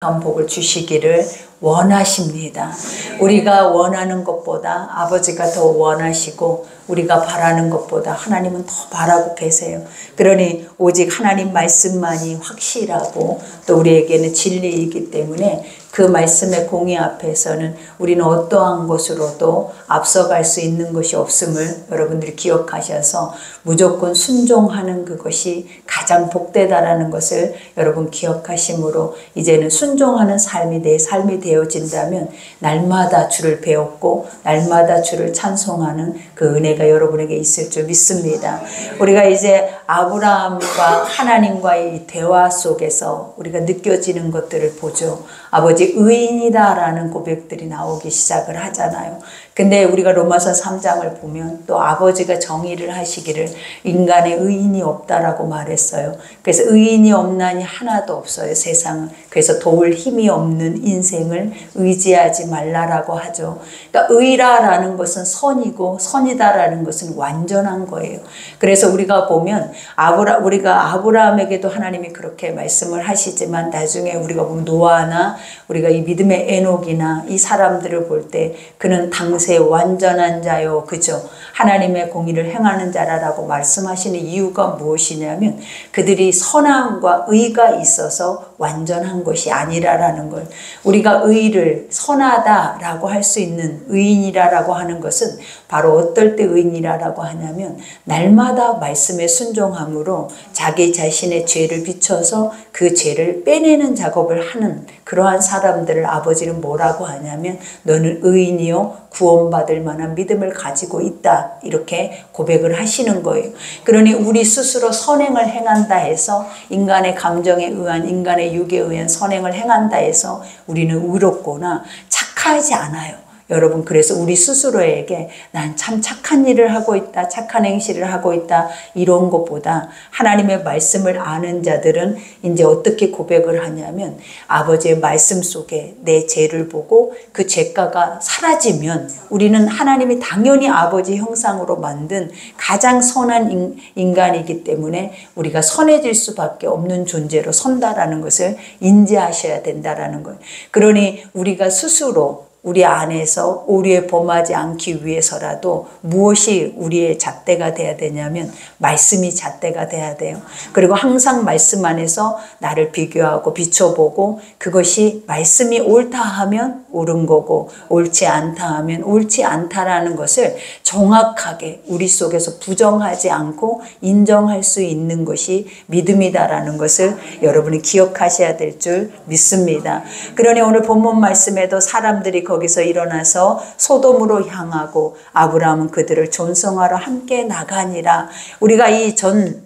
복을 주시기를 원하십니다. 우리가 원하는 것보다 아버지가 더 원하시고 우리가 바라는 것보다 하나님은 더 바라고 계세요. 그러니 오직 하나님 말씀만이 확실하고 또 우리에게는 진리이기 때문에 그 말씀의 공의 앞에서는 우리는 어떠한 것으로도 앞서갈 수 있는 것이 없음을 여러분들이 기억하셔서 무조건 순종하는 그것이 가장 복되다라는 것을 여러분 기억하심으로 이제는 순종하는 삶이 내 삶이 되어진다면 날마다 주를 배웠고 날마다 주를 찬송하는 그 은혜가 여러분에게 있을 줄 믿습니다. 우리가 이제 아브라함과 하나님과의 이 대화 속에서 우리가 느껴지는 것들을 보죠. 아버지 의인이다라는 고백들이 나오기 시작을 하잖아요. 근데 우리가 로마서 3장을 보면 또 아버지가 정의를 하시기를 인간의 의인이 없다라고 말했어요. 그래서 의인이 없나니 하나도 없어요, 세상은. 그래서 도울 힘이 없는 인생을 의지하지 말라라고 하죠. 그러니까 의라라는 것은 선이고 선이다라는 것은 완전한 거예요. 그래서 우리가 보면 우리가 아브라함에게도 하나님이 그렇게 말씀을 하시지만 나중에 우리가 보면 노아나 우리가 이 믿음의 에녹이나 이 사람들을 볼 때 그는 당세 완전한 자요, 그죠? 하나님의 공의를 행하는 자라고 말씀하시는 이유가 무엇이냐면 그들이 선함과 의가 있어서 완전한 것이 아니라라는 걸, 우리가 의를 선하다라고 할 수 있는 의인이라고 하는 것은 바로 어떨 때 의인이라고 하냐면 날마다 말씀에 순종함으로 자기 자신의 죄를 비춰서 그 죄를 빼내는 작업을 하는 그러한 사람들을 아버지는 뭐라고 하냐면 너는 의인이요 구원받을 만한 믿음을 가지고 있다, 이렇게 고백을 하시는 거예요. 그러니 우리 스스로 선행을 행한다 해서 인간의 감정에 의한 인간의 육에 의한 선행을 행한다 해서 우리는 의롭거나 착하지 않아요. 여러분, 그래서 우리 스스로에게 난 참 착한 일을 하고 있다, 착한 행실을 하고 있다, 이런 것보다 하나님의 말씀을 아는 자들은 이제 어떻게 고백을 하냐면 아버지의 말씀 속에 내 죄를 보고 그 죄가가 사라지면 우리는 하나님이 당연히 아버지 형상으로 만든 가장 선한 인간이기 때문에 우리가 선해질 수밖에 없는 존재로 선다라는 것을 인지하셔야 된다라는 거예요. 그러니 우리가 스스로 우리 안에서 오류에 범하지 않기 위해서라도 무엇이 우리의 잣대가 돼야 되냐면 말씀이 잣대가 돼야 돼요. 그리고 항상 말씀 안에서 나를 비교하고 비춰보고 그것이 말씀이 옳다 하면 옳은 거고 옳지 않다 하면 옳지 않다라는 것을 정확하게 우리 속에서 부정하지 않고 인정할 수 있는 것이 믿음이다라는 것을 여러분이 기억하셔야 될 줄 믿습니다. 그러니 오늘 본문 말씀에도 사람들이 거기서 일어나서 소돔으로 향하고 아브라함은 그들을 존성하러 함께 나가니라. 우리가 이 전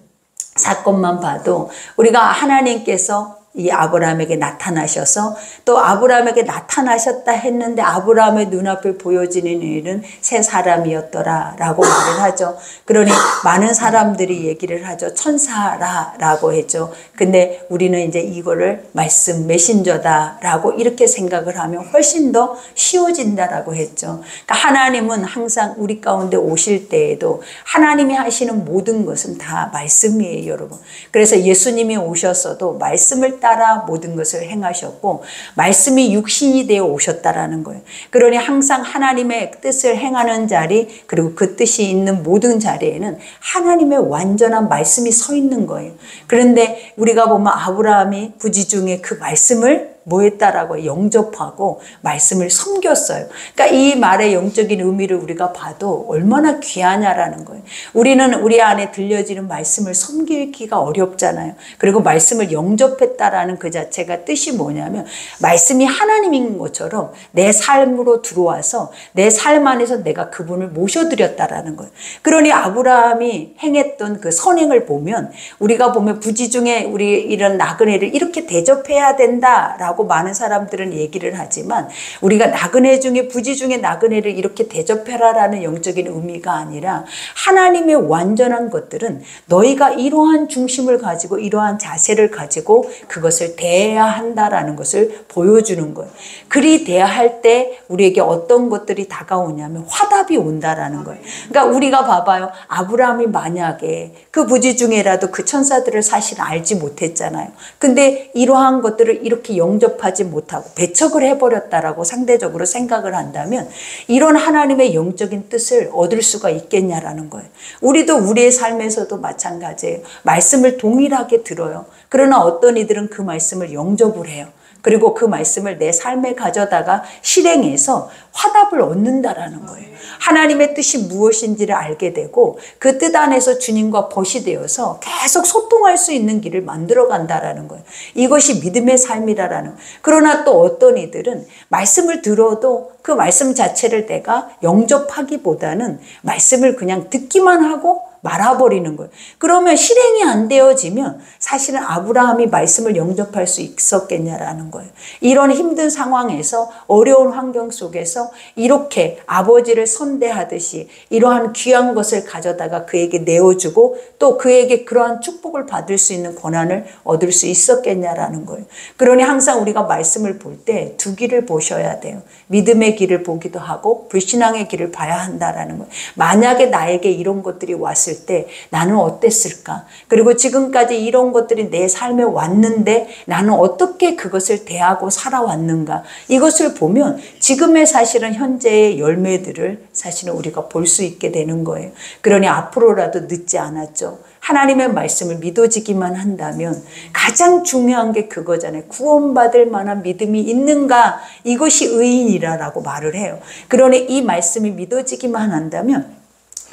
사건만 봐도 우리가 하나님께서 이 아브라함에게 나타나셔서 또 아브라함에게 나타나셨다 했는데 아브라함의 눈앞에 보여지는 일은 새 사람이었더라 라고 말을 하죠. 그러니 많은 사람들이 얘기를 하죠. 천사라 라고 했죠. 근데 우리는 이제 이거를 말씀 메신저다 라고 이렇게 생각을 하면 훨씬 더 쉬워진다라고 했죠. 그러니까 하나님은 항상 우리 가운데 오실 때에도 하나님이 하시는 모든 것은 다 말씀이에요, 여러분. 그래서 예수님이 오셨어도 말씀을 따라 모든 것을 행하셨고 말씀이 육신이 되어 오셨다라는 거예요. 그러니 항상 하나님의 뜻을 행하는 자리 그리고 그 뜻이 있는 모든 자리에는 하나님의 완전한 말씀이 서 있는 거예요. 그런데 우리가 보면 아브라함이 부지중에 그 말씀을 뭐 했다라고 영접하고 말씀을 섬겼어요. 그러니까 이 말의 영적인 의미를 우리가 봐도 얼마나 귀하냐라는 거예요. 우리는 우리 안에 들려지는 말씀을 섬기기가 어렵잖아요. 그리고 말씀을 영접했다라는 그 자체가 뜻이 뭐냐면 말씀이 하나님인 것처럼 내 삶으로 들어와서 내 삶 안에서 내가 그분을 모셔드렸다라는 거예요. 그러니 아브라함이 행했던 그 선행을 보면 우리가 보면 부지중에 우리 이런 나그네를 이렇게 대접해야 된다라고 많은 사람들은 얘기를 하지만 우리가 나그네 중에 부지 중에 나그네를 이렇게 대접해라라는 영적인 의미가 아니라 하나님의 완전한 것들은 너희가 이러한 중심을 가지고 이러한 자세를 가지고 그것을 대해야 한다라는 것을 보여주는 거예요. 그리 대할 때 우리에게 어떤 것들이 다가오냐면 화답이 온다라는 거예요. 그러니까 우리가 봐봐요. 아브라함이 만약에 그 부지 중에라도 그 천사들을 사실 알지 못했잖아요. 근데 이러한 것들을 이렇게 영접 영접하지 못하고 배척을 해버렸다라고 상대적으로 생각을 한다면 이런 하나님의 영적인 뜻을 얻을 수가 있겠냐라는 거예요. 우리도 우리의 삶에서도 마찬가지예요. 말씀을 동일하게 들어요. 그러나 어떤 이들은 그 말씀을 영접을 해요. 그리고 그 말씀을 내 삶에 가져다가 실행해서 화답을 얻는다라는 거예요. 하나님의 뜻이 무엇인지를 알게 되고 그 뜻 안에서 주님과 벗이 되어서 계속 소통할 수 있는 길을 만들어 간다라는 거예요. 이것이 믿음의 삶이라는. 그러나 또 어떤 이들은 말씀을 들어도 그 말씀 자체를 내가 영접하기보다는 말씀을 그냥 듣기만 하고 말아버리는 거예요. 그러면 실행이 안 되어지면 사실은 아브라함이 말씀을 영접할 수 있었겠냐라는 거예요. 이런 힘든 상황에서 어려운 환경 속에서 이렇게 아버지를 선대하듯이 이러한 귀한 것을 가져다가 그에게 내어주고 또 그에게 그러한 축복을 받을 수 있는 권한을 얻을 수 있었겠냐라는 거예요. 그러니 항상 우리가 말씀을 볼 때 두 길을 보셔야 돼요. 믿음의 길을 보기도 하고 불신앙의 길을 봐야 한다라는 거예요. 만약에 나에게 이런 것들이 왔을 때 나는 어땠을까? 그리고 지금까지 이런 것들이 내 삶에 왔는데 나는 어떻게 그것을 대하고 살아왔는가? 이것을 보면 지금의 사실은 현재의 열매들을 사실은 우리가 볼 수 있게 되는 거예요. 그러니 앞으로라도 늦지 않았죠. 하나님의 말씀을 믿어지기만 한다면 가장 중요한 게 그거잖아요. 구원받을 만한 믿음이 있는가? 이것이 의인이라고 말을 해요. 그러니 이 말씀이 믿어지기만 한다면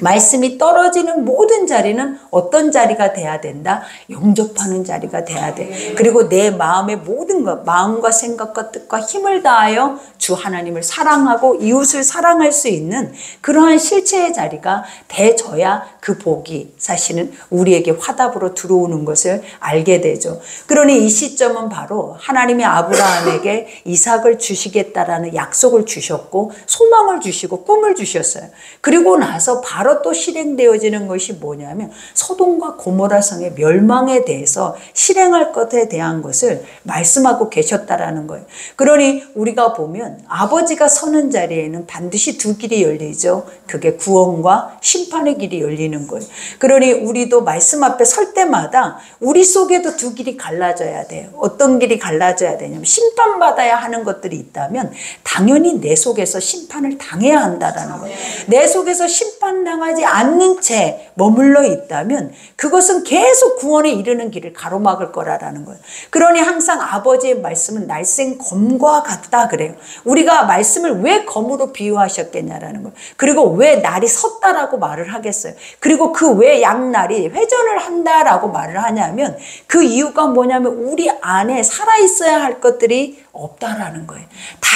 말씀이 떨어지는 모든 자리는 어떤 자리가 돼야 된다? 영접하는 자리가 돼야 돼. 그리고 내 마음의 모든 것, 마음과 생각과 뜻과 힘을 다하여 주 하나님을 사랑하고 이웃을 사랑할 수 있는 그러한 실체의 자리가 돼져야 그 복이 사실은 우리에게 화답으로 들어오는 것을 알게 되죠. 그러니 이 시점은 바로 하나님이 아브라함에게 이삭을 주시겠다라는 약속을 주셨고 소망을 주시고 꿈을 주셨어요. 그리고 나서 바로 또 실행되어지는 것이 뭐냐면 소돔과 고모라 성의 멸망에 대해서 실행할 것에 대한 것을 말씀하고 계셨다라는 거예요. 그러니 우리가 보면 아버지가 서는 자리에는 반드시 두 길이 열리죠. 그게 구원과 심판의 길이 열리는 거예요. 그러니 우리도 말씀 앞에 설 때마다 우리 속에도 두 길이 갈라져야 돼요. 어떤 길이 갈라져야 되냐면 심판받아야 하는 것들이 있다면 당연히 내 속에서 심판을 당해야 한다라는 거예요. 내 속에서 심판당하지 않는 채 머물러 있다면 그것은 계속 구원에 이르는 길을 가로막을 거라는 거예요. 그러니 항상 아버지의 말씀은 날쌘 검과 같다 그래요. 우리가 말씀을 왜 검으로 비유하셨겠냐라는 거예요. 그리고 왜 날이 섰다라고 말을 하겠어요. 그리고 그 왜 양날이 회전을 한다라고 말을 하냐면 그 이유가 뭐냐면 우리 안에 살아있어야 할 것들이 없다라는 거예요. 다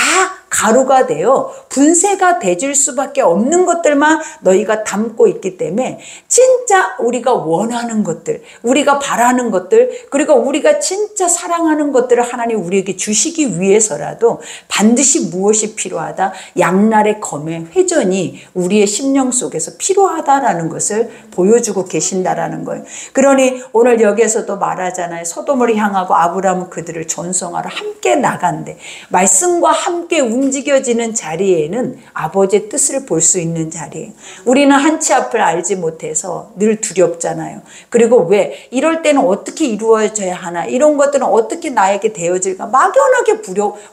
가루가 되어 분쇄가 되질 수밖에 없는 것들만 너희가 담고 있기 때문에 진짜 우리가 원하는 것들, 우리가 바라는 것들, 그리고 우리가 진짜 사랑하는 것들을 하나님 우리에게 주시기 위해서라도 반드시 무엇이 필요하다? 양날의 검의 회전이 우리의 심령 속에서 필요하다라는 것을 보여주고 계신다라는 거예요. 그러니 오늘 여기에서도 말하잖아요. 소돔을 향하고 아브라함은 그들을 전송하러 함께 나간대. 말씀과 함께 움직여지는 자리에는 아버지의 뜻을 볼 수 있는 자리예요. 우리는 한치 앞을 알지 못해서 늘 두렵잖아요. 그리고 왜 이럴 때는 어떻게 이루어져야 하나, 이런 것들은 어떻게 나에게 되어질까 막연하게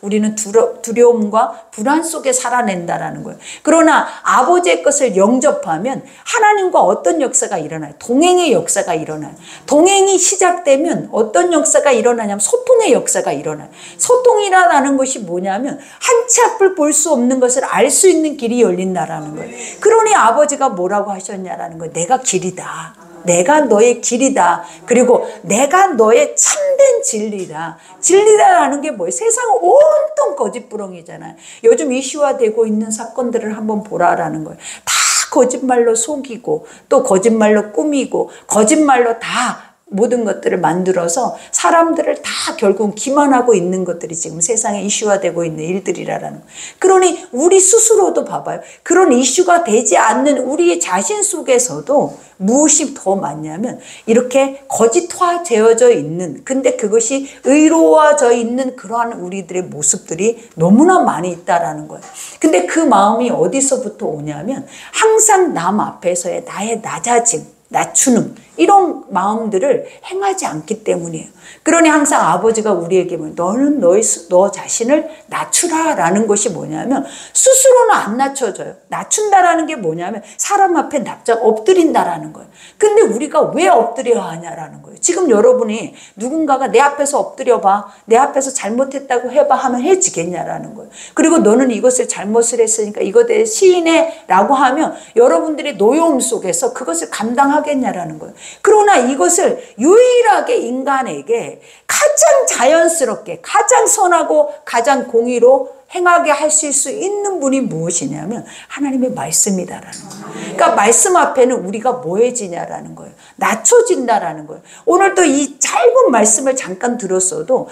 우리는 두려움과 불안 속에 살아낸다라는 거예요. 그러나 아버지의 것을 영접하면 하나님과 어떤 역사가 일어나요? 동행의 역사가 일어나요. 동행이 시작되면 어떤 역사가 일어나냐면 소통의 역사가 일어나요. 소통이라는 것이 뭐냐면 한치 앞을 볼 수 없는 것을 알 수 있는 길이 열린다라는 거예요. 그러니 아버지가 뭐라고 하셨냐라는 거예요. 내가 길이다. 내가 너의 길이다. 그리고 내가 너의 참된 진리다. 진리다라는 게 뭐예요? 세상은 온통 거짓부렁이잖아요. 요즘 이슈화되고 있는 사건들을 한번 보라라는 거예요. 다 거짓말로 속이고 또 거짓말로 꾸미고 거짓말로 다 모든 것들을 만들어서 사람들을 다 결국 기만하고 있는 것들이 지금 세상에 이슈화되고 있는 일들이라는 거예요. 그러니 우리 스스로도 봐봐요. 그런 이슈가 되지 않는 우리 자신 속에서도 무엇이 더 많냐면 이렇게 거짓화되어져 있는, 근데 그것이 의로워져 있는 그러한 우리들의 모습들이 너무나 많이 있다라는 거예요. 근데 그 마음이 어디서부터 오냐면 항상 남 앞에서의 나의 낮아짐, 낮추는 이런 마음들을 행하지 않기 때문이에요. 그러니 항상 아버지가 우리에게 너는 너 자신을 낮추라라는 것이 뭐냐면 스스로는 안 낮춰져요. 낮춘다라는 게 뭐냐면 사람 앞에 납작 엎드린다라는 거예요. 근데 우리가 왜 엎드려야 하냐라는 거예요. 지금 여러분이 누군가가 내 앞에서 엎드려봐, 내 앞에서 잘못했다고 해봐 하면 해지겠냐라는 거예요. 그리고 너는 이것을 잘못을 했으니까 이것에 대해 시인해 라고 하면 여러분들의 노여움 속에서 그것을 감당하겠냐라는 거예요. 그러나 이것을 유일하게 인간에게 가장 자연스럽게 가장 선하고 가장 공의로 행하게 하실 수 있는 분이 무엇이냐면 하나님의 말씀이다라는 거예요. 그러니까 말씀 앞에는 우리가 뭐해지냐라는 거예요. 낮춰진다라는 거예요. 오늘도 이 짧은 말씀을 잠깐 들었어도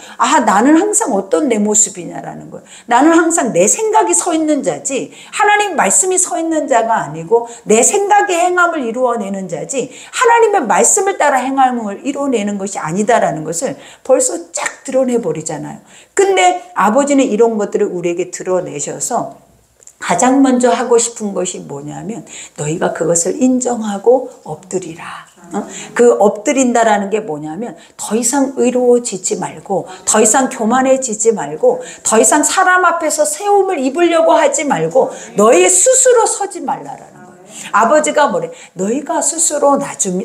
나는 항상 어떤 내 모습이냐라는 거예요. 나는 항상 내 생각이 서 있는 자지 하나님 말씀이 서 있는 자가 아니고 내 생각의 행함을 이루어내는 자지 하나님의 말씀을 따라 행함을 이루어내는 것이 아니다라는 것을 벌써 쫙 드러내버리잖아요. 근데 아버지는 이런 것들을 우리에게 드러내셔서 가장 먼저 하고 싶은 것이 뭐냐면 너희가 그것을 인정하고 엎드리라. 그 엎드린다라는 게 뭐냐면 더 이상 의로워지지 말고 더 이상 교만해지지 말고 더 이상 사람 앞에서 세움을 입으려고 하지 말고 너희 스스로 서지 말라라는 거예요. 아버지가 뭐래? 너희가 스스로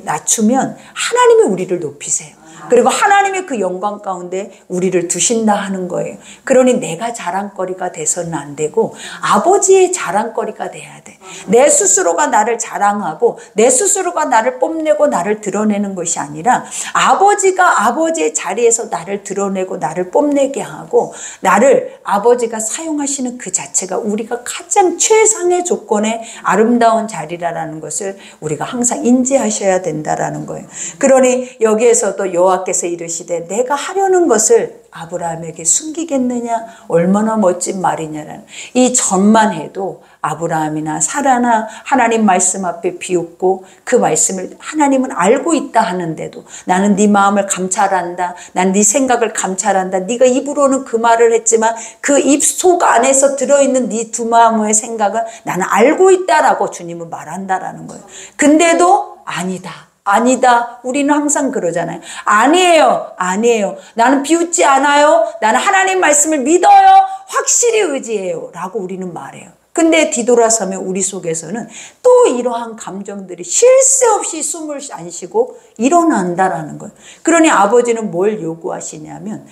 낮추면 하나님이 우리를 높이세요. 그리고 하나님의 그 영광 가운데 우리를 두신다 하는 거예요. 그러니 내가 자랑거리가 돼서는 안 되고 아버지의 자랑거리가 돼야 돼. 내 스스로가 나를 자랑하고 내 스스로가 나를 뽐내고 나를 드러내는 것이 아니라 아버지가 아버지의 자리에서 나를 드러내고 나를 뽐내게 하고 나를 아버지가 사용하시는 그 자체가 우리가 가장 최상의 조건의 아름다운 자리라는 것을 우리가 항상 인지하셔야 된다라는 거예요. 그러니 여기에서도 여호와께서 이르시되 내가 하려는 것을 아브라함에게 숨기겠느냐? 얼마나 멋진 말이냐라는 이 전만 해도 아브라함이나 사라나 하나님 말씀 앞에 비웃고 그 말씀을 하나님은 알고 있다 하는데도 나는 네 마음을 감찰한다. 난 네 생각을 감찰한다. 네가 입으로는 그 말을 했지만 그 입 속 안에서 들어있는 네 두 마음의 생각은 나는 알고 있다라고 주님은 말한다라는 거예요. 근데도 아니다. 우리는 항상 그러잖아요. 아니에요. 나는 비웃지 않아요. 나는 하나님 말씀을 믿어요. 확실히 의지해요. 라고 우리는 말해요. 근데 뒤돌아서면 우리 속에서는 또 이러한 감정들이 쉴 새 없이 숨을 안 쉬고 일어난다라는 거예요. 그러니 아버지는 뭘 요구하시냐면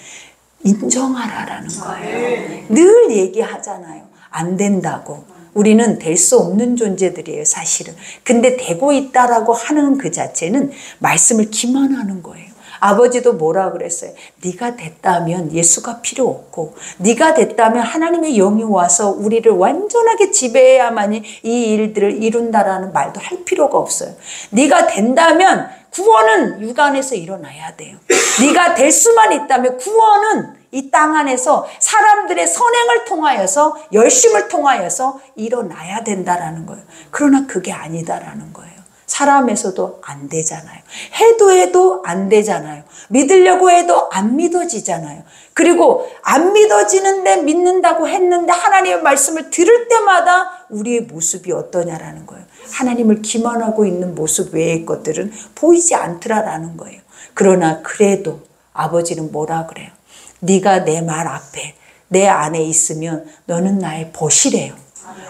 인정하라라는 거예요. 늘 얘기하잖아요. 안 된다고. 우리는 될 수 없는 존재들이에요, 사실은. 근데 되고 있다라고 하는 그 자체는 말씀을 기만하는 거예요. 아버지도 뭐라 그랬어요? 네가 됐다면 예수가 필요 없고 네가 됐다면 하나님의 영이 와서 우리를 완전하게 지배해야만이 이 일들을 이룬다라는 말도 할 필요가 없어요. 네가 된다면 구원은 육안에서 일어나야 돼요. 네가 될 수만 있다면 구원은 이 땅 안에서 사람들의 선행을 통하여서 열심을 통하여서 일어나야 된다라는 거예요. 그러나 그게 아니다라는 거예요. 사람에서도 안 되잖아요. 해도 안 되잖아요. 믿으려고 해도 안 믿어지잖아요. 그리고 안 믿어지는데 믿는다고 했는데 하나님의 말씀을 들을 때마다 우리의 모습이 어떠냐라는 거예요. 하나님을 기만하고 있는 모습 외의 것들은 보이지 않더라라는 거예요. 그러나 그래도 아버지는 뭐라 그래요? 네가 내 말 앞에 내 안에 있으면 너는 나의 벗이래요.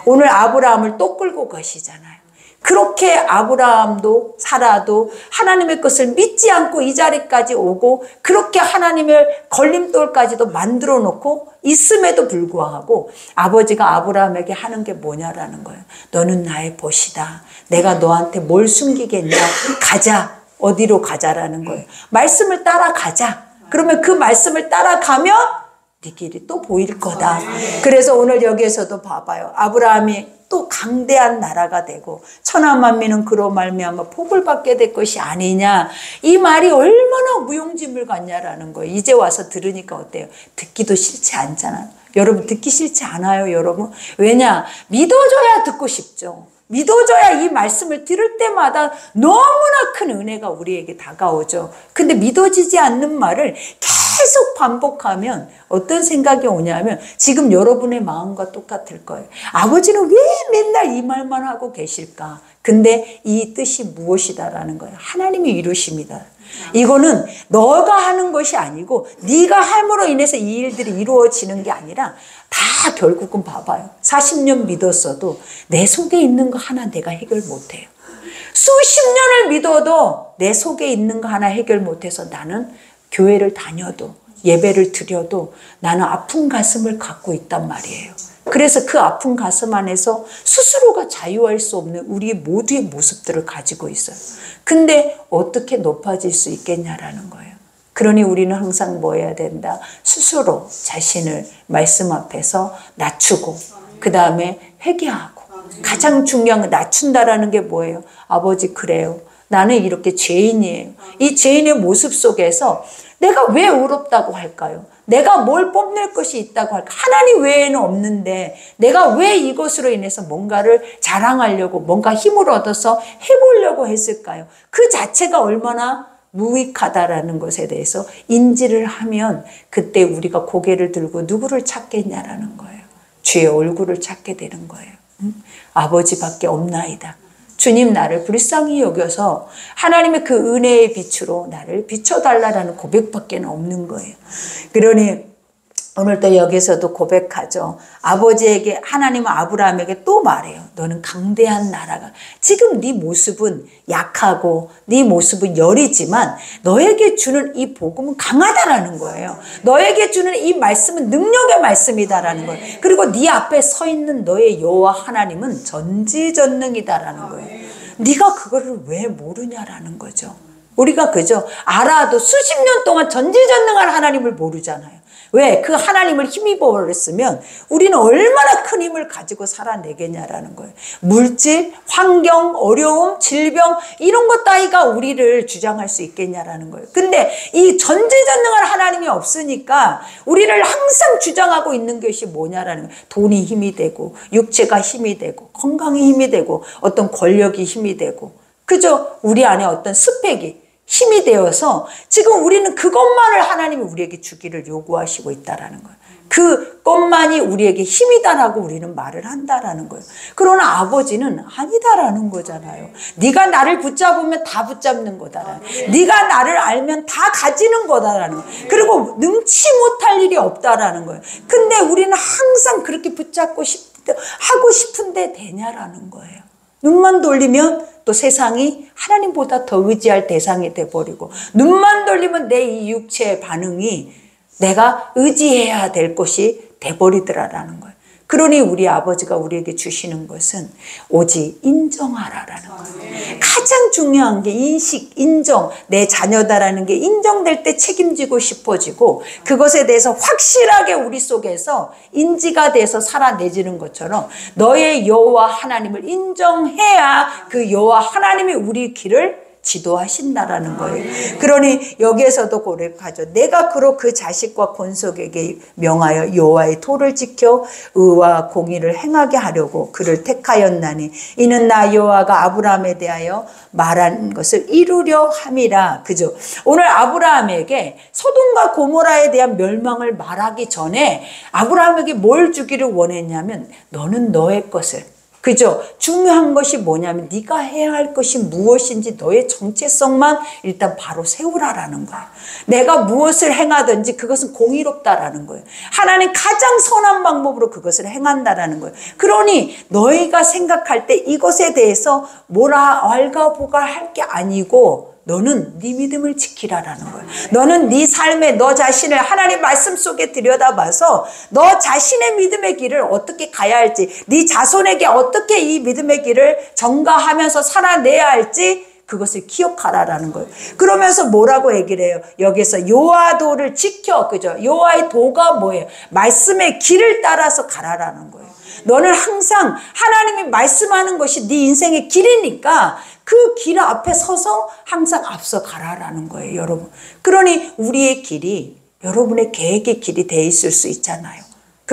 오늘 아브라함을 또 끌고 가시잖아요. 그렇게 아브라함도 사라도 하나님의 것을 믿지 않고 이 자리까지 오고 그렇게 하나님의 걸림돌까지도 만들어 놓고 있음에도 불구하고 아버지가 아브라함에게 하는 게 뭐냐라는 거예요. 너는 나의 벗이다. 내가 너한테 뭘 숨기겠냐. 가자. 어디로 가자라는 거예요. 말씀을 따라가자. 그러면 그 말씀을 따라가면 네 길이 또 보일 거다. 그래서 오늘 여기에서도 봐봐요. 아브라함이 또 강대한 나라가 되고 천하만민은 그로 말미암아 복을 받게 될 것이 아니냐. 이 말이 얼마나 무용지물 같냐라는 거예요. 이제 와서 들으니까 어때요? 듣기도 싫지 않잖아요. 여러분 듣기 싫지 않아요, 여러분? 왜냐? 믿어줘야 듣고 싶죠. 믿어줘야 이 말씀을 들을 때마다 너무나 큰 은혜가 우리에게 다가오죠. 근데 믿어지지 않는 말을 계속 반복하면 어떤 생각이 오냐면 지금 여러분의 마음과 똑같을 거예요. 아버지는 왜 맨날 이 말만 하고 계실까? 근데 이 뜻이 무엇이다라는 거예요. 하나님이 이루십니다. 이거는 너가 하는 것이 아니고 네가 함으로 인해서 이 일들이 이루어지는 게 아니라 다 결국은 봐봐요. 40년 믿었어도 내 속에 있는 거 하나 내가 해결 못해요. 수십 년을 믿어도 내 속에 있는 거 하나 해결 못해서 나는 교회를 다녀도 예배를 드려도 나는 아픈 가슴을 갖고 있단 말이에요. 그래서 그 아픈 가슴 안에서 스스로가 자유할 수 없는 우리 모두의 모습들을 가지고 있어요. 근데 어떻게 높아질 수 있겠냐라는 거예요. 그러니 우리는 항상 뭐 해야 된다? 스스로 자신을 말씀 앞에서 낮추고 그 다음에 회개하고 가장 중요한 건 낮춘다라는 게 뭐예요? 아버지 그래요. 나는 이렇게 죄인이에요. 이 죄인의 모습 속에서 내가 왜 의롭다고 할까요? 내가 뭘 뽐낼 것이 있다고 할까? 하나님 외에는 없는데 내가 왜 이것으로 인해서 뭔가를 자랑하려고 뭔가 힘을 얻어서 해보려고 했을까요? 그 자체가 얼마나 무익하다라는 것에 대해서 인지를 하면 그때 우리가 고개를 들고 누구를 찾겠냐라는 거예요. 주의 얼굴을 찾게 되는 거예요. 아버지밖에 없나이다. 주님 나를 불쌍히 여겨서 하나님의 그 은혜의 빛으로 나를 비춰달라는 고백밖에 없는 거예요. 그러니 오늘도 여기서도 고백하죠. 아버지에게 하나님은 아브라함에게 또 말해요. 너는 강대한 나라가 지금 네 모습은 약하고 네 모습은 여리지만 너에게 주는 이 복음은 강하다라는 거예요. 너에게 주는 이 말씀은 능력의 말씀이다라는 거예요. 그리고 네 앞에 서 있는 너의 여호와 하나님은 전지전능이다라는 거예요. 네가 그거를 왜 모르냐라는 거죠. 우리가 그죠? 알아도 수십 년 동안 전지전능한 하나님을 모르잖아요. 왜? 그 하나님을 힘입어 버렸으면 우리는 얼마나 큰 힘을 가지고 살아내겠냐라는 거예요. 물질, 환경, 어려움, 질병 이런 것 따위가 우리를 주장할 수 있겠냐라는 거예요. 근데 이 전지전능한 하나님이 없으니까 우리를 항상 주장하고 있는 것이 뭐냐라는 거예요. 돈이 힘이 되고 육체가 힘이 되고 건강이 힘이 되고 어떤 권력이 힘이 되고 그죠? 우리 안에 어떤 스펙이 힘이 되어서 지금 우리는 그것만을 하나님이 우리에게 주기를 요구하시고 있다라는 거예요. 그것만이 우리에게 힘이다라고 우리는 말을 한다라는 거예요. 그러나 아버지는 아니다라는 거잖아요. 네가 나를 붙잡으면 다 붙잡는 거다라는 거예요. 네가 나를 알면 다 가지는 거다라는 거예요. 그리고 능치 못할 일이 없다라는 거예요. 근데 우리는 항상 그렇게 붙잡고 하고 싶은데 되냐라는 거예요. 눈만 돌리면 또 세상이 하나님보다 더 의지할 대상이 돼버리고 눈만 돌리면 내 이 육체의 반응이 내가 의지해야 될 것이 돼버리더라라는 거예요. 그러니 우리 아버지가 우리에게 주시는 것은 오직 인정하라라는 거예요. 가장 중요한 게 인식, 인정, 내 자녀다라는 게 인정될 때 책임지고 싶어지고 그것에 대해서 확실하게 우리 속에서 인지가 돼서 살아내지는 것처럼 너의 여호와 하나님을 인정해야 그 여호와 하나님이 우리 길을 지도하신다라는 거예요. 그러니 여기에서도 고백하죠. 내가 그로 그 자식과 권속에게 명하여 여호와의 도를 지켜 의와 공의를 행하게 하려고 그를 택하였나니 이는 나 여호와가 아브라함에 대하여 말한 것을 이루려 함이라. 그죠? 오늘 아브라함에게 소돔과 고모라에 대한 멸망을 말하기 전에 아브라함에게 뭘 주기를 원했냐면 너는 너의 것을 그죠? 중요한 것이 뭐냐면 네가 해야 할 것이 무엇인지 너의 정체성만 일단 바로 세우라라는 거예요. 내가 무엇을 행하든지 그것은 공의롭다라는 거예요. 하나님 가장 선한 방법으로 그것을 행한다라는 거예요. 그러니 너희가 생각할 때 이것에 대해서 뭐라 왈가보가 할 게 아니고 너는 네 믿음을 지키라라는 거예요. 너는 네 삶에 너 자신을 하나님 말씀 속에 들여다봐서 너 자신의 믿음의 길을 어떻게 가야 할지 네 자손에게 어떻게 이 믿음의 길을 전가하면서 살아내야 할지 그것을 기억하라라는 거예요. 그러면서 뭐라고 얘기를 해요? 여기서 여호와 도를 지켜. 그죠? 여호와의 도가 뭐예요? 말씀의 길을 따라서 가라라는 거예요. 너는 항상 하나님이 말씀하는 것이 네 인생의 길이니까 그 길 앞에 서서 항상 앞서 가라라는 거예요, 여러분. 그러니 우리의 길이 여러분의 계획의 길이 돼 있을 수 있잖아요.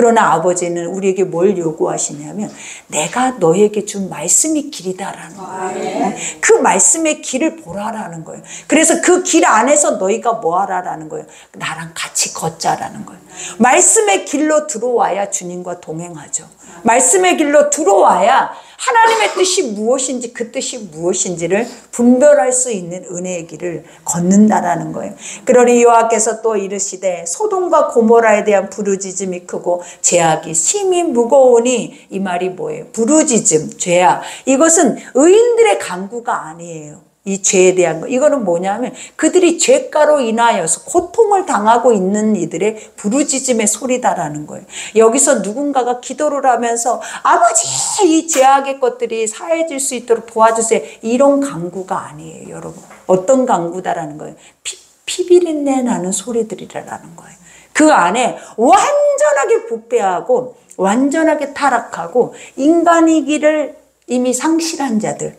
그러나 아버지는 우리에게 뭘 요구하시냐면 내가 너에게 준 말씀이 길이다라는 거예요. 그 말씀의 길을 보라라는 거예요. 그래서 그 길 안에서 너희가 뭐 하라라는 거예요. 나랑 같이 걷자라는 거예요. 말씀의 길로 들어와야 주님과 동행하죠. 말씀의 길로 들어와야 하나님의 뜻이 무엇인지 그 뜻이 무엇인지를 분별할 수 있는 은혜의 길을 걷는다라는 거예요. 그러니 여호와께서 또 이르시되 소돔과 고모라에 대한 부르짖음이 크고 죄악이 심히 무거우니, 이 말이 뭐예요? 부르짖음, 죄악, 이것은 의인들의 간구가 아니에요. 이 죄에 대한 거, 이거는 뭐냐면 그들이 죄가로 인하여서 고통을 당하고 있는 이들의 부르짖음의 소리다라는 거예요. 여기서 누군가가 기도를 하면서 아버지 이 죄악의 것들이 사해질 수 있도록 도와주세요, 이런 간구가 아니에요. 여러분, 어떤 간구다라는 거예요? 피비린내 나는 소리들이라는 거예요. 그 안에 완전하게 부패하고 완전하게 타락하고 인간이기를 이미 상실한 자들,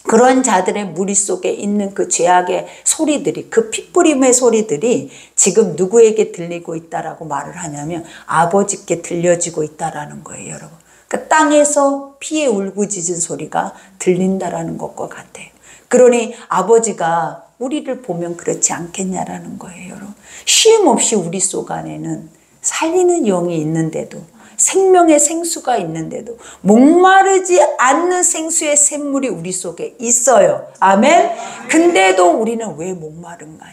그런 자들의 무리 속에 있는 그 죄악의 소리들이, 그 핏부림의 소리들이 지금 누구에게 들리고 있다라고 말을 하냐면 아버지께 들려지고 있다라는 거예요, 여러분. 그 땅에서 피의 울부짖은 소리가 들린다라는 것과 같아요. 그러니 아버지가 우리를 보면 그렇지 않겠냐라는 거예요, 여러분. 쉼 없이 우리 속 안에는 살리는 영이 있는데도, 생명의 생수가 있는데도, 목마르지 않는 생수의 샘물이 우리 속에 있어요. 아멘. 근데도 우리는 왜 목마른 거냐?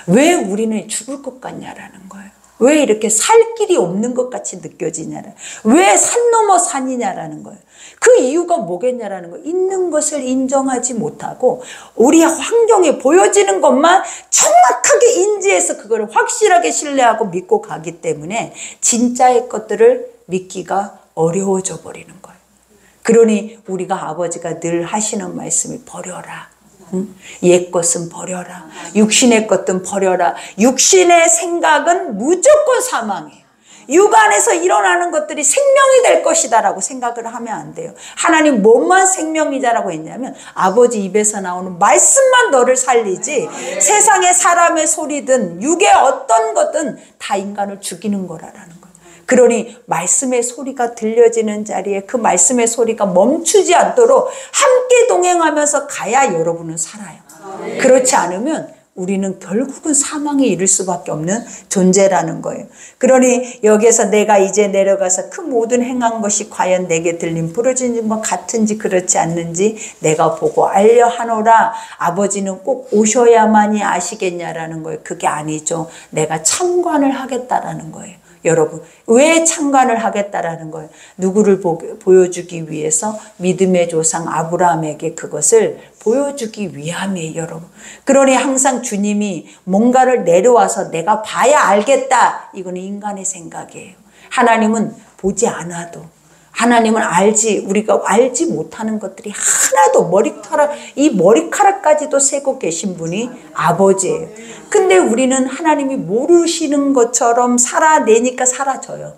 왜 우리는 죽을 것 같냐라는 거예요. 왜 이렇게 살 길이 없는 것 같이 느껴지냐라는, 왜 산 넘어 산이냐라는 거예요. 그 이유가 뭐겠냐라는 거예요. 있는 것을 인정하지 못하고 우리 환경에 보여지는 것만 정확하게 인지해서 그걸 확실하게 신뢰하고 믿고 가기 때문에 진짜의 것들을 믿기가 어려워져 버리는 거예요. 그러니 우리가 아버지가 늘 하시는 말씀이 버려라. 옛 것은 버려라. 육신의 것은 버려라. 육신의 생각은 무조건 사망이에요. 육 안에서 일어나는 것들이 생명이 될 것이다 라고 생각을 하면 안 돼요. 하나님 뭐만 생명이다라고 했냐면 아버지 입에서 나오는 말씀만 너를 살리지, 세상의 사람의 소리든 육의 어떤 것든 다 인간을 죽이는 거라는 거예요. 그러니 말씀의 소리가 들려지는 자리에 그 말씀의 소리가 멈추지 않도록 함께 동행하면서 가야 여러분은 살아요. 그렇지 않으면 우리는 결국은 사망에 이를 수밖에 없는 존재라는 거예요. 그러니 여기에서 내가 이제 내려가서 그 모든 행한 것이 과연 내게 들린 부르짖는 것 같은지 그렇지 않는지 내가 보고 알려 하노라. 아버지는 꼭 오셔야만이 아시겠냐라는 거예요. 그게 아니죠. 내가 참관을 하겠다라는 거예요. 여러분, 왜 참관을 하겠다라는 거예요? 누구를 보여주기 위해서? 믿음의 조상 아브라함에게 그것을 보여주기 위함이에요, 여러분. 그러니 항상 주님이 뭔가를 내려와서 내가 봐야 알겠다, 이거는 인간의 생각이에요. 하나님은 보지 않아도, 하나님은 우리가 알지 못하는 것들이 하나도, 이 머리카락까지도 세고 계신 분이 아버지예요. 근데 우리는 하나님이 모르시는 것처럼 살아내니까 사라져요.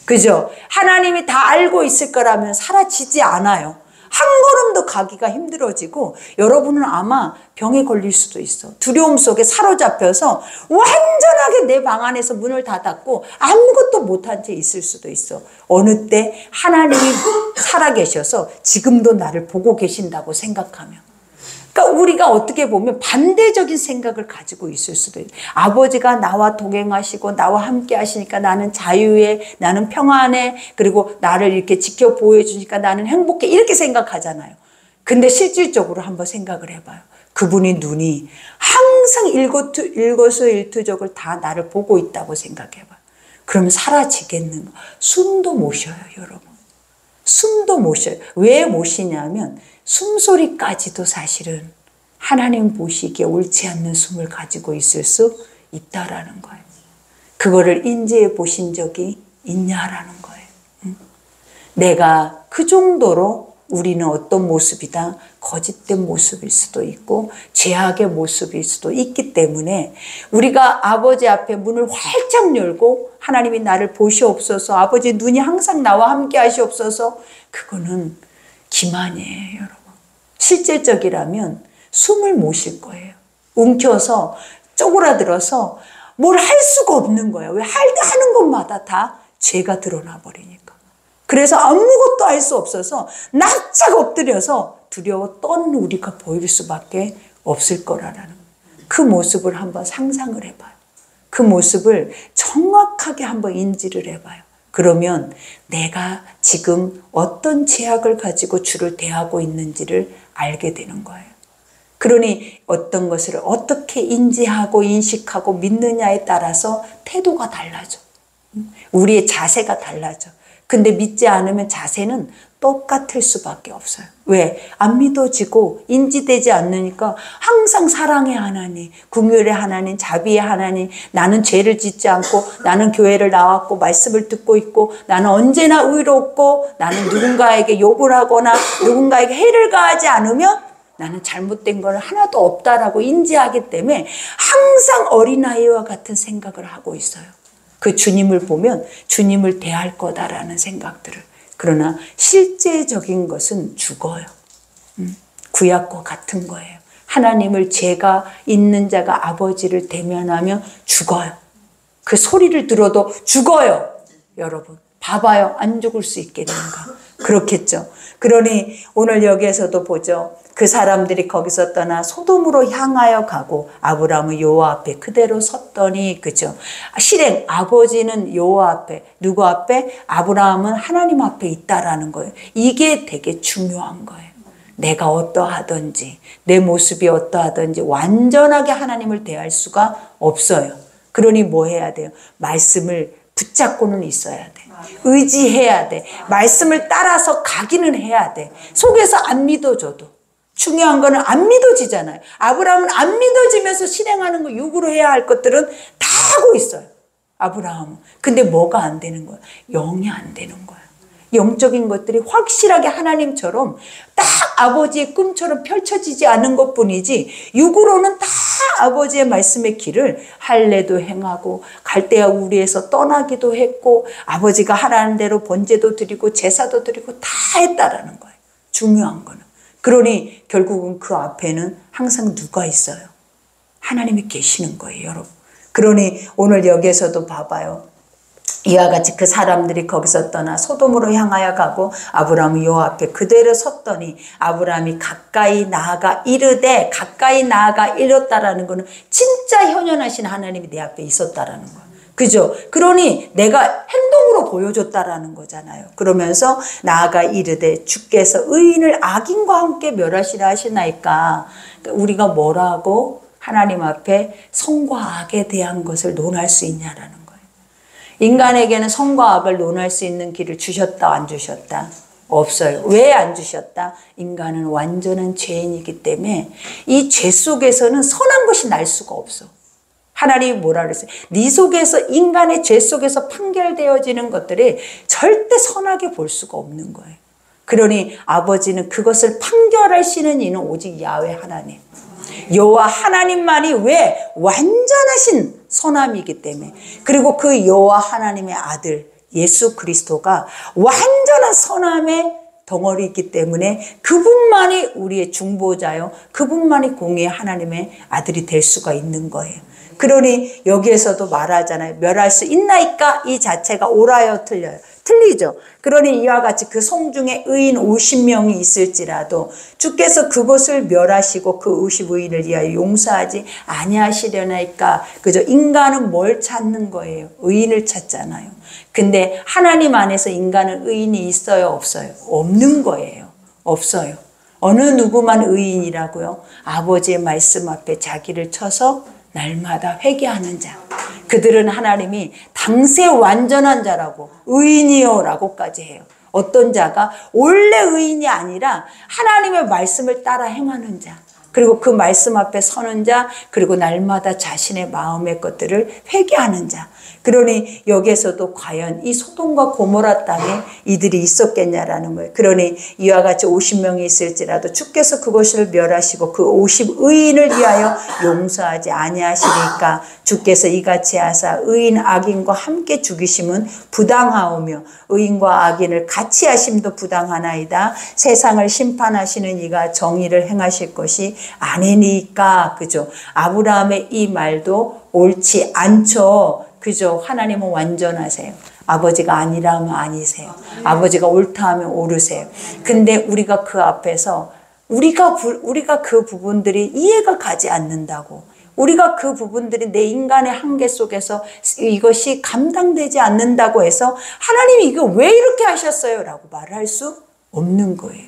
그죠? 하나님이 다 알고 있을 거라면 사라지지 않아요. 한 걸음도 가기가 힘들어지고 여러분은 아마 병에 걸릴 수도 있어. 두려움 속에 사로잡혀서 완전하게 내 방 안에서 문을 닫았고 아무것도 못한 채 있을 수도 있어. 어느 때 하나님이 살아계셔서 지금도 나를 보고 계신다고 생각하면. 그러니까 우리가 어떻게 보면 반대적인 생각을 가지고 있을 수도 있어요. 아버지가 나와 동행하시고 나와 함께 하시니까 나는 자유에, 나는 평안에, 그리고 나를 이렇게 지켜 보여주니까 나는 행복해, 이렇게 생각하잖아요. 근데 실질적으로 한번 생각을 해봐요. 그분의 눈이 항상 일거수일투족을 다 나를 보고 있다고 생각해봐요. 그럼 사라지겠는가? 숨도 못 쉬어요, 여러분. 숨도 못 쉬어요. 왜 못 쉬냐면 숨소리까지도 사실은 하나님 보시기에 옳지 않는 숨을 가지고 있을 수 있다라는 거예요. 그거를 인지해 보신 적이 있냐라는 거예요. 내가 그 정도로 우리는 어떤 모습이다? 거짓된 모습일 수도 있고 죄악의 모습일 수도 있기 때문에 우리가 아버지 앞에 문을 활짝 열고 하나님이 나를 보시옵소서, 아버지 눈이 항상 나와 함께 하시옵소서, 그거는 기만이에요, 여러분. 실질적이라면 숨을 못 쉴 거예요. 움켜서 쪼그라들어서 뭘 할 수가 없는 거예요. 왜 하는 것마다 다 죄가 드러나 버리니까. 그래서 아무것도 알 수 없어서 납작 엎드려서 두려워 떠는 우리가 보일 수밖에 없을 거라는 그 모습을 한번 상상을 해봐요. 그 모습을 정확하게 한번 인지를 해봐요. 그러면 내가 지금 어떤 죄악을 가지고 주를 대하고 있는지를 알게 되는 거예요. 그러니 어떤 것을 어떻게 인지하고 인식하고 믿느냐에 따라서 태도가 달라져. 우리의 자세가 달라져. 근데 믿지 않으면 자세는 똑같을 수밖에 없어요. 왜? 안 믿어지고 인지되지 않으니까 항상 사랑의 하나님, 긍휼의 하나님, 자비의 하나님, 나는 죄를 짓지 않고 나는 교회를 나왔고 말씀을 듣고 있고 나는 언제나 의롭고 나는 누군가에게 욕을 하거나 누군가에게 해를 가하지 않으면 나는 잘못된 건 하나도 없다라고 인지하기 때문에 항상 어린아이와 같은 생각을 하고 있어요. 그 주님을 보면 주님을 대할 거다라는 생각들을. 그러나 실제적인 것은 죽어요. 구약과 같은 거예요. 하나님을 죄가 있는 자가 아버지를 대면하면 죽어요. 그 소리를 들어도 죽어요. 여러분 봐봐요. 안 죽을 수 있겠는가. 그렇겠죠. 그러니 오늘 여기에서도 보죠. 그 사람들이 거기서 떠나 소돔으로 향하여 가고 아브라함은 여호와 앞에 그대로 섰더니, 그죠? 실행, 아버지는 여호와 앞에, 누구 앞에? 아브라함은 하나님 앞에 있다라는 거예요. 이게 되게 중요한 거예요. 내가 어떠하든지 내 모습이 어떠하든지 완전하게 하나님을 대할 수가 없어요. 그러니 뭐 해야 돼요? 말씀을 붙잡고는 있어야 돼. 의지해야 돼. 말씀을 따라서 가기는 해야 돼. 속에서 안 믿어줘도. 중요한 거는 안 믿어지잖아요. 아브라함은 안 믿어지면서 실행하는 거, 육으로 해야 할 것들은 다 하고 있어요. 아브라함은. 근데 뭐가 안 되는 거야? 영이 안 되는 거야. 영적인 것들이 확실하게 하나님처럼 딱 아버지의 꿈처럼 펼쳐지지 않은 것뿐이지 육으로는 다 아버지의 말씀의 길을 할례도 행하고 갈대아 우리에서 떠나기도 했고 아버지가 하라는 대로 번제도 드리고 제사도 드리고 다 했다라는 거예요. 중요한 거는. 그러니 결국은 그 앞에는 항상 누가 있어요? 하나님이 계시는 거예요, 여러분. 그러니 오늘 여기에서도 봐봐요. 이와 같이 그 사람들이 거기서 떠나 소돔으로 향하여 가고 아브라함이 여호와 앞에 그대로 섰더니 아브라함이 가까이 나아가 이르되, 가까이 나아가 이뤘다라는 거는 진짜 현현하신 하나님이 내 앞에 있었다라는 거예요. 그죠? 그러니 내가 행동으로 보여줬다라는 거잖아요. 그러면서 나아가 이르되 주께서 의인을 악인과 함께 멸하시라 하시나이까. 그러니까 우리가 뭐라고 하나님 앞에 선과 악에 대한 것을 논할 수 있냐라는 거예요. 인간에게는 선과 악을 논할 수 있는 길을 주셨다 안 주셨다? 없어요. 왜 안 주셨다? 인간은 완전한 죄인이기 때문에 이 죄 속에서는 선한 것이 날 수가 없어. 하나님이 뭐라 그랬어요? 네 속에서, 인간의 죄 속에서 판결되어지는 것들이 절대 선하게 볼 수가 없는 거예요. 그러니 아버지는 그것을 판결하시는 이는 오직 야훼 하나님, 여호와 하나님만이, 왜? 완전하신 선함이기 때문에. 그리고 그 여호와 하나님의 아들 예수 그리스도가 완전한 선함의 덩어리이기 때문에 그분만이 우리의 중보자요, 그분만이 공의의 하나님의 아들이 될 수가 있는 거예요. 그러니 여기에서도 말하잖아요. 멸할 수 있나이까? 이 자체가 옳아요, 틀려요? 틀리죠. 그러니 이와 같이 그 성중에 의인 50명이 있을지라도 주께서 그것을 멸하시고 그 50의인을 위하여 용서하지 아니하시려나이까. 그죠? 인간은 뭘 찾는 거예요? 의인을 찾잖아요. 근데 하나님 안에서 인간은 의인이 있어요, 없어요? 없는 거예요. 없어요. 어느 누구만 의인이라고요? 아버지의 말씀 앞에 자기를 쳐서 날마다 회개하는 자. 그들은 하나님이 당세 완전한 자라고, 의인이요 라고까지 해요. 어떤 자가? 원래 의인이 아니라 하나님의 말씀을 따라 행하는 자. 그리고 그 말씀 앞에 서는 자, 그리고 날마다 자신의 마음의 것들을 회개하는 자. 그러니 여기에서도 과연 이 소돔과 고모라 땅에 이들이 있었겠냐라는 거예요. 그러니 이와 같이 50명이 있을지라도 주께서 그것을 멸하시고 그 50의인을 위하여 용서하지 아니하시리까. 주께서 이같이 하사 의인 악인과 함께 죽이심은 부당하오며 의인과 악인을 같이 하심도 부당하나이다. 세상을 심판하시는 이가 정의를 행하실 것이 아니니까. 그죠? 아브라함의 이 말도 옳지 않죠. 그죠? 하나님은 완전하세요. 아버지가 아니라 하면 아니세요. 아버지가 옳다 하면 옳으세요. 근데 우리가 그 앞에서 우리가 그 부분들이 이해가 가지 않는다고, 우리가 그 부분들이 내 인간의 한계 속에서 이것이 감당되지 않는다고 해서 하나님이 이거 왜 이렇게 하셨어요? 라고 말할 수 없는 거예요.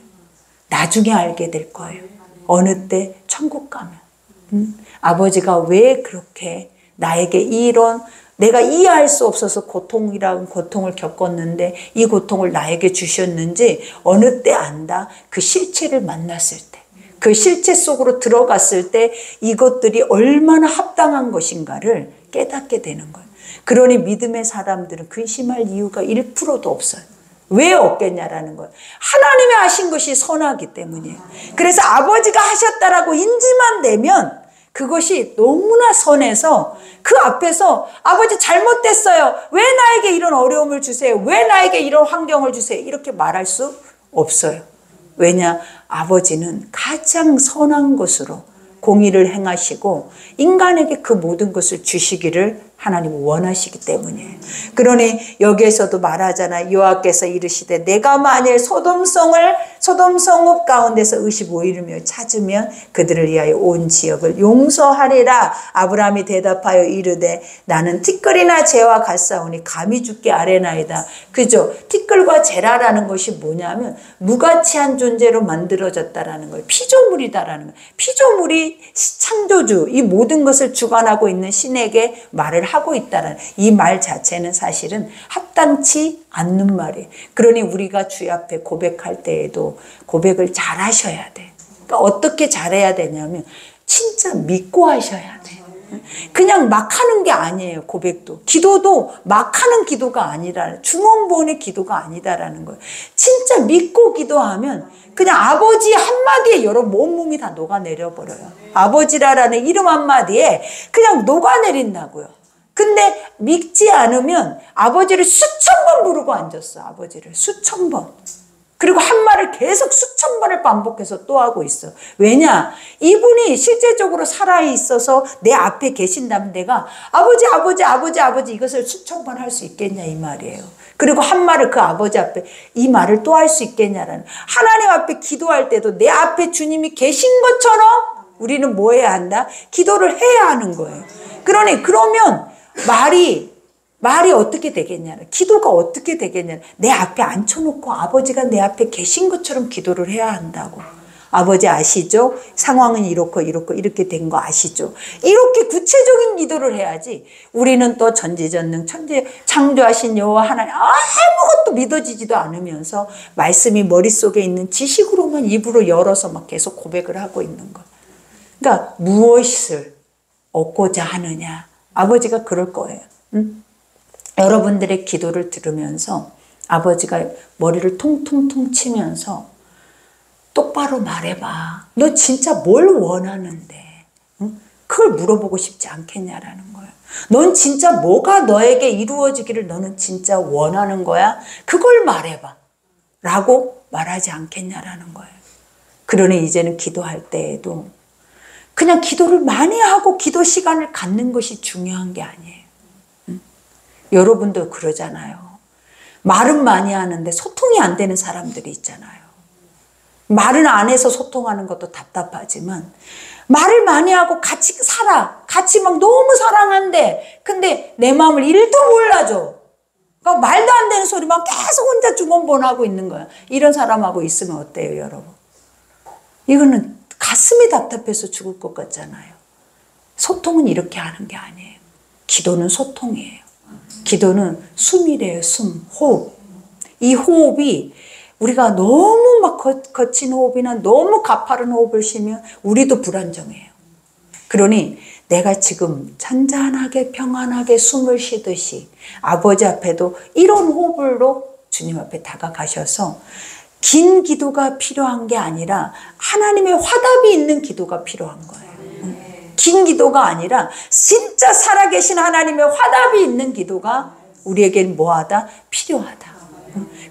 나중에 알게 될 거예요. 어느 때 천국 가면. 아버지가 왜 그렇게 나에게 이런, 내가 이해할 수 없어서 고통이라는 고통을 겪었는데 이 고통을 나에게 주셨는지 어느 때 안다? 그 실체를 만났을 때, 그 실체 속으로 들어갔을 때 이것들이 얼마나 합당한 것인가를 깨닫게 되는 거예요. 그러니 믿음의 사람들은 근심할 이유가 1%도 없어요. 왜 없겠냐라는 거예요. 하나님이 하신 것이 선하기 때문이에요. 그래서 아버지가 하셨다라고 인지만 되면 그것이 너무나 선해서 그 앞에서 아버지 잘못됐어요. 왜 나에게 이런 어려움을 주세요? 왜 나에게 이런 환경을 주세요? 이렇게 말할 수 없어요. 왜냐? 아버지는 가장 선한 것으로 공의를 행하시고 인간에게 그 모든 것을 주시기를 하나님은 원하시기 때문이에요. 그러니 여기에서도 말하잖아요. 여호와께서 이르시되 내가 만일 소돔 성읍 가운데서 55일이며 찾으면 그들을 위하여 온 지역을 용서하리라. 아브라함이 대답하여 이르되 나는 티끌이나 재와 같사오니 감히 죽게 아뢰나이다. 그죠? 티끌과 재라라는 것이 뭐냐면 무가치한 존재로 만들어졌다라는 거예요. 피조물이다라는 거예요. 피조물이 창조주, 이 모든 것을 주관하고 있는 신에게 말을 하고 있다는 이 말 자체는 사실은 합당치 않는 말이에요. 그러니 우리가 주의 앞에 고백할 때에도 고백을 잘 하셔야 돼. 그러니까 어떻게 잘해야 되냐면 진짜 믿고 하셔야 돼. 그냥 막 하는 게 아니에요. 고백도, 기도도 막 하는 기도가 아니라, 중언부언의 기도가 아니다라는 거예요. 진짜 믿고 기도하면 그냥 아버지 한마디에 여러분 온몸이 다 녹아내려 버려요. 아버지라는 이름 한마디에 그냥 녹아내린다고요. 근데 믿지 않으면 아버지를 수천 번 부르고 앉았어. 아버지를 수천 번. 그리고 한 말을 계속 수천 번을 반복해서 또 하고 있어. 왜냐? 이분이 실제적으로 살아있어서 내 앞에 계신다면 내가 아버지 이것을 수천 번 할 수 있겠냐 이 말이에요. 그리고 한 말을 그 아버지 앞에 이 말을 또 할 수 있겠냐라는, 하나님 앞에 기도할 때도 내 앞에 주님이 계신 것처럼 우리는 뭐 해야 한다? 기도를 해야 하는 거예요. 그러면 말이 어떻게 되겠냐, 기도가 어떻게 되겠냐, 내 앞에 앉혀놓고 아버지가 내 앞에 계신 것처럼 기도를 해야 한다고. 아버지 아시죠? 상황은 이렇고 이렇게 된 거 아시죠? 이렇게 구체적인 기도를 해야지. 우리는 또 전지전능 천지 창조하신 여호와 하나님 아무것도 믿어지지도 않으면서 말씀이 머릿속에 있는 지식으로만 입으로 열어서 막 계속 고백을 하고 있는 거. 그러니까 무엇을 얻고자 하느냐. 아버지가 그럴 거예요. 응? 여러분들의 기도를 들으면서 아버지가 머리를 통통통 치면서 똑바로 말해봐. 너 진짜 뭘 원하는데? 응? 그걸 물어보고 싶지 않겠냐라는 거예요. 넌 진짜 뭐가 너에게 이루어지기를 너는 진짜 원하는 거야? 그걸 말해봐. 라고 말하지 않겠냐라는 거예요. 그러니 이제는 기도할 때에도 그냥 기도를 많이 하고 기도 시간을 갖는 것이 중요한 게 아니에요. 응? 여러분도 그러잖아요. 말은 많이 하는데 소통이 안 되는 사람들이 있잖아요. 말은 안 해서 소통하는 것도 답답하지만 말을 많이 하고 같이 살아. 같이 막 너무 사랑한데 근데 내 마음을 1도 몰라줘. 그러니까 말도 안 되는 소리만 계속 혼자 중언부언하고 있는 거야. 이런 사람하고 있으면 어때요, 여러분? 이거는 가슴이 답답해서 죽을 것 같잖아요. 소통은 이렇게 하는 게 아니에요. 기도는 소통이에요. 기도는 숨이래요. 숨, 호흡. 이 호흡이 우리가 너무 막 거친 호흡이나 너무 가파른 호흡을 쉬면 우리도 불안정해요. 그러니 내가 지금 잔잔하게 평안하게 숨을 쉬듯이 아버지 앞에도 이런 호흡으로 주님 앞에 다가가셔서 긴 기도가 필요한 게 아니라 하나님의 화답이 있는 기도가 필요한 거예요. 긴 기도가 아니라 진짜 살아계신 하나님의 화답이 있는 기도가 우리에게는 뭐하다? 필요하다.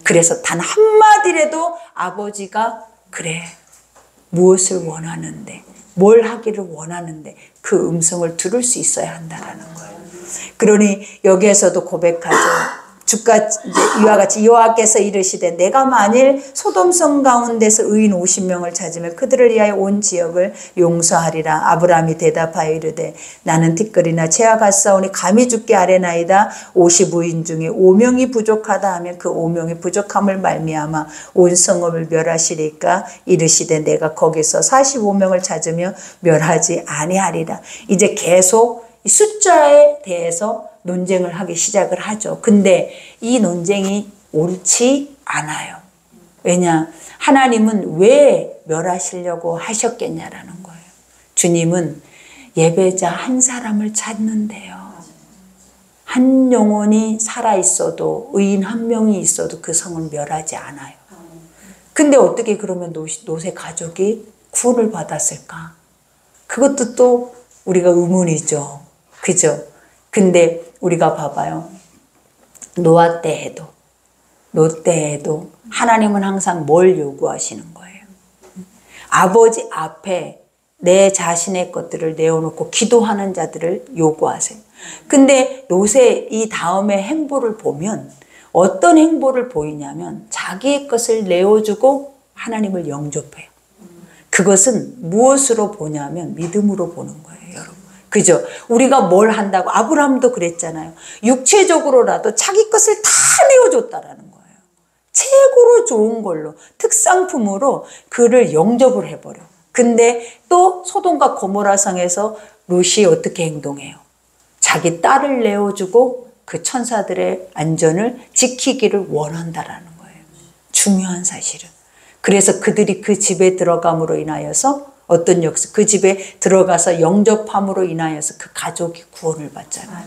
그래서 단 한마디라도 아버지가 그래 무엇을 원하는데 뭘 하기를 원하는데 그 음성을 들을 수 있어야 한다는 거예요. 그러니 여기에서도 고백하죠. 주가 이와 같이 여호와께서 이르시되 내가 만일 소돔성 가운데서 의인 50명을 찾으면 그들을 위하여 온 지역을 용서하리라. 아브라함이 대답하여 이르되 나는 티끌이나 채와 같사오니 감히 주께 아뢰나이다. 55인 중에 5명이 부족하다 하면 그 5명이 부족함을 말미암아 온 성읍을 멸하시리까. 이르시되 내가 거기서 45명을 찾으며 멸하지 아니하리라. 이제 계속 이 숫자에 대해서 논쟁을 하기 시작을 하죠. 근데 이 논쟁이 옳지 않아요. 왜냐? 하나님은 왜 멸하시려고 하셨겠냐라는 거예요. 주님은 예배자 한 사람을 찾는데요. 한 영혼이 살아있어도 의인 한 명이 있어도 그 성은 멸하지 않아요. 근데 어떻게 그러면 롯의 가족이 구원을 받았을까? 그것도 또 우리가 의문이죠. 그죠? 근데 우리가 봐봐요. 노아 때에도 롯 때에도 하나님은 항상 뭘 요구하시는 거예요? 아버지 앞에 내 자신의 것들을 내어놓고 기도하는 자들을 요구하세요. 근데 롯의 이 다음의 행보를 보면 어떤 행보를 보이냐면 자기의 것을 내어주고 하나님을 영접해요. 그것은 무엇으로 보냐면 믿음으로 보는 거예요, 여러분. 그죠? 우리가 뭘 한다고 아브라함도 그랬잖아요. 육체적으로라도 자기 것을 다 내어줬다라는 거예요. 최고로 좋은 걸로 특상품으로 그를 영접을 해버려. 근데 또 소돔과 고모라 성에서 롯이 어떻게 행동해요? 자기 딸을 내어주고 그 천사들의 안전을 지키기를 원한다라는 거예요. 중요한 사실은. 그래서 그들이 그 집에 들어감으로 인하여서 어떤 역사, 그 집에 들어가서 영접함으로 인하여서 그 가족이 구원을 받잖아요.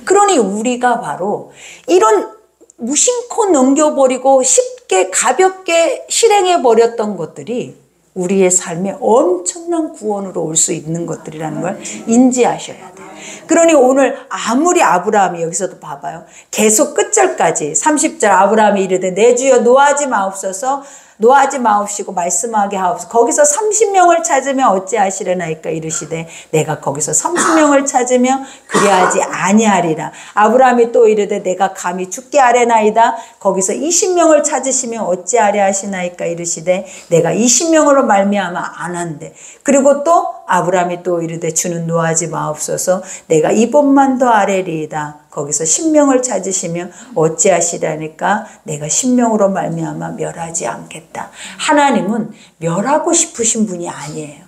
그러니 우리가 바로 이런 무심코 넘겨버리고 쉽게 가볍게 실행해버렸던 것들이 우리의 삶에 엄청난 구원으로 올 수 있는 것들이라는 걸 인지하셔야 돼요. 그러니 오늘 아무리 아브라함이 여기서도 봐봐요. 계속 끝절까지 30절 아브라함이 이르되 내 주여 노하지 마옵소서 노하지 마옵시고 말씀하게 하옵소서. 거기서 30명을 찾으면 어찌하시려나이까 이르시되 내가 거기서 30명을 찾으면 그리하지 아니하리라. 아브라함이 또 이르되 내가 감히 주께 아뢰나이다. 거기서 20명을 찾으시면 어찌하려 하시나이까 이르시되 내가 20명으로 말미암아 안 한대. 그리고 또 아브라함이 또 이르되 주는 노하지 마옵소서 내가 이번만 더 아뢰리이다. 거기서 10명을 찾으시면 어찌하시라니까 내가 10명으로 말미암아 멸하지 않겠다. 하나님은 멸하고 싶으신 분이 아니에요.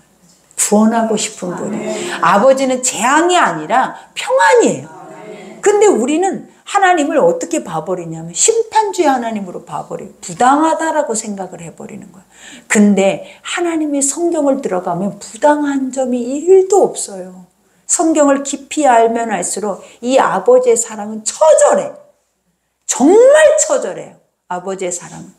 구원하고 싶은 분이에요. 아버지는 재앙이 아니라 평안이에요. 근데 우리는 하나님을 어떻게 봐버리냐면 심판주의 하나님으로 봐버려요. 부당하다라고 생각을 해버리는 거예요. 근데 하나님의 성경을 들어가면 부당한 점이 1도 없어요. 성경을 깊이 알면 알수록 이 아버지의 사랑은 처절해. 정말 처절해요. 아버지의 사랑은.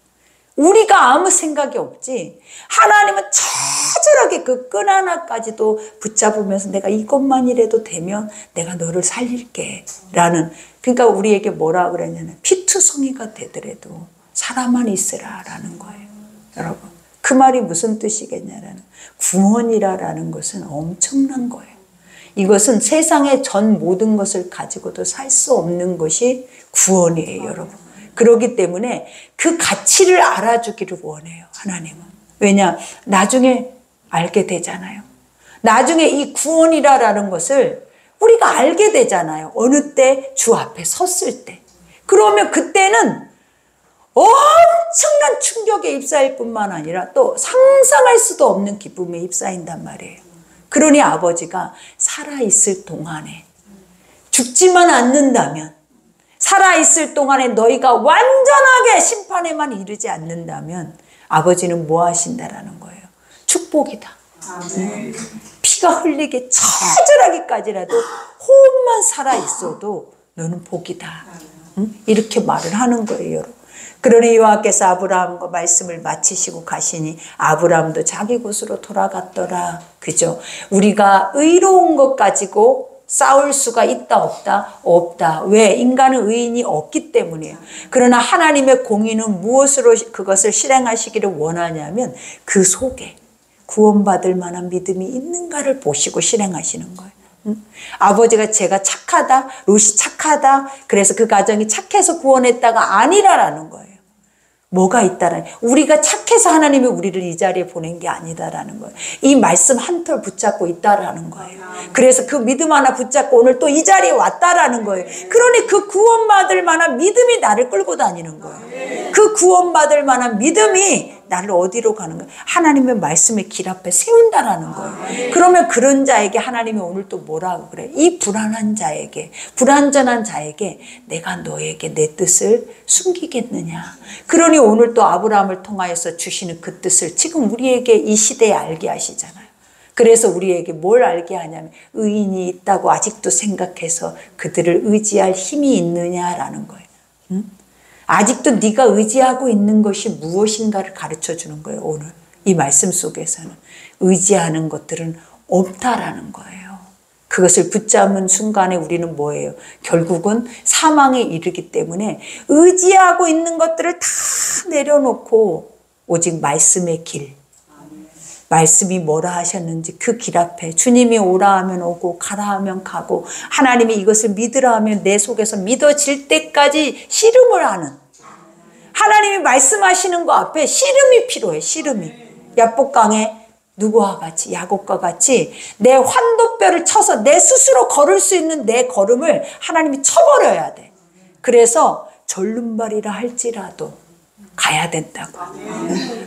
우리가 아무 생각이 없지. 하나님은 처절하게 그 끈 하나까지도 붙잡으면서 내가 이것만이라도 되면 내가 너를 살릴게 라는. 그러니까 우리에게 뭐라 그랬냐면 피투성이가 되더라도 살아만 있으라 라는 거예요. 여러분 그 말이 무슨 뜻이겠냐라는 구원이라는 것은 엄청난 거예요. 이것은 세상의 전 모든 것을 가지고도 살 수 없는 것이 구원이에요, 여러분. 그렇기 때문에 그 가치를 알아주기를 원해요, 하나님은. 왜냐? 나중에 알게 되잖아요. 나중에 이 구원이라는 것을 우리가 알게 되잖아요. 어느 때? 주 앞에 섰을 때. 그러면 그때는 엄청난 충격에 휩싸일 뿐만 아니라 또 상상할 수도 없는 기쁨에 휩싸인단 말이에요. 그러니 아버지가 살아있을 동안에 죽지만 않는다면 살아있을 동안에 너희가 완전하게 심판에만 이르지 않는다면 아버지는 뭐 하신다라는 거예요. 축복이다. 피가 흘리게 처절하기까지라도 호흡만 살아있어도 너는 복이다. 이렇게 말을 하는 거예요, 여러분. 그러니 여호와께서 아브라함과 말씀을 마치시고 가시니 아브라함도 자기 곳으로 돌아갔더라. 그죠? 우리가 의로운 것 가지고 싸울 수가 있다 없다? 없다. 왜? 인간은 의인이 없기 때문이에요. 그러나 하나님의 공의는 무엇으로 그것을 실행하시기를 원하냐면 그 속에 구원받을 만한 믿음이 있는가를 보시고 실행하시는 거예요. 아버지가 제가 착하다, 롯이 착하다, 그래서 그 가정이 착해서 구원했다가 아니라라는 거예요. 뭐가 있다라는, 우리가 착해서 하나님이 우리를 이 자리에 보낸 게 아니다라는 거예요. 이 말씀 한 털 붙잡고 있다라는 거예요. 그래서 그 믿음 하나 붙잡고 오늘 또 이 자리에 왔다라는 거예요. 그러니 그 구원받을 만한 믿음이 나를 끌고 다니는 거예요. 그 구원받을 만한 믿음이 나를 어디로 가는 거예요? 하나님의 말씀의 길 앞에 세운다라는 거예요. 그러면 그런 자에게 하나님이 오늘 또 뭐라고 그래요? 이 불안한 자에게, 불완전한 자에게 내가 너에게 내 뜻을 숨기겠느냐. 그러니 오늘 또 아브라함을 통하여서 주시는 그 뜻을 지금 우리에게 이 시대에 알게 하시잖아요. 그래서 우리에게 뭘 알게 하냐면 의인이 있다고 아직도 생각해서 그들을 의지할 힘이 있느냐라는 거예요. 아직도 네가 의지하고 있는 것이 무엇인가를 가르쳐 주는 거예요. 오늘 이 말씀 속에서는 의지하는 것들은 없다라는 거예요. 그것을 붙잡은 순간에 우리는 뭐예요? 결국은 사망에 이르기 때문에 의지하고 있는 것들을 다 내려놓고 오직 말씀의 길, 말씀이 뭐라 하셨는지 그 길 앞에 주님이 오라 하면 오고 가라 하면 가고 하나님이 이것을 믿으라 하면 내 속에서 믿어질 때까지 씨름을 하는, 하나님이 말씀하시는 거 앞에 씨름이 필요해. 씨름이. 야복강에 누구와 같이, 야곱과 같이 내 환도뼈를 쳐서 내 스스로 걸을 수 있는 내 걸음을 하나님이 쳐버려야 돼. 그래서 절름발이라 할지라도 가야 된다고.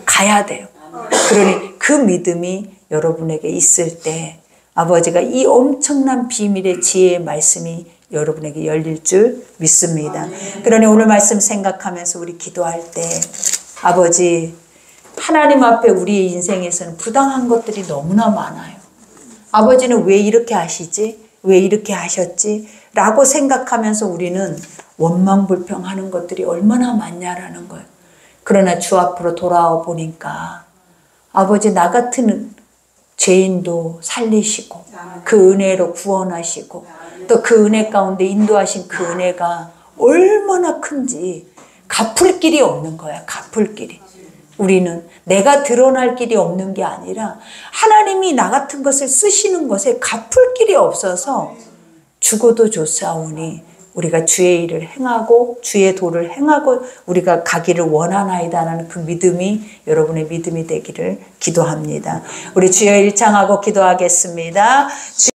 가야 돼요. 그러니 그 믿음이 여러분에게 있을 때 아버지가 이 엄청난 비밀의 지혜의 말씀이 여러분에게 열릴 줄 믿습니다. 그러니 오늘 말씀 생각하면서 우리 기도할 때 아버지, 하나님 앞에 우리의 인생에서는 부당한 것들이 너무나 많아요. 아버지는 왜 이렇게 하시지? 왜 이렇게 하셨지? 라고 생각하면서 우리는 원망불평하는 것들이 얼마나 많냐라는 거예요. 그러나 주 앞으로 돌아와 보니까 아버지, 나 같은 죄인도 살리시고 그 은혜로 구원하시고 또 그 은혜 가운데 인도하신 그 은혜가 얼마나 큰지 갚을 길이 없는 거야. 갚을 길이. 우리는 내가 드러날 길이 없는 게 아니라 하나님이 나 같은 것을 쓰시는 것에 갚을 길이 없어서 죽어도 좋사오니 우리가 주의 일을 행하고 주의 도를 행하고 우리가 가기를 원하나이다라는 그 믿음이 여러분의 믿음이 되기를 기도합니다. 우리 주여 일창하고 기도하겠습니다.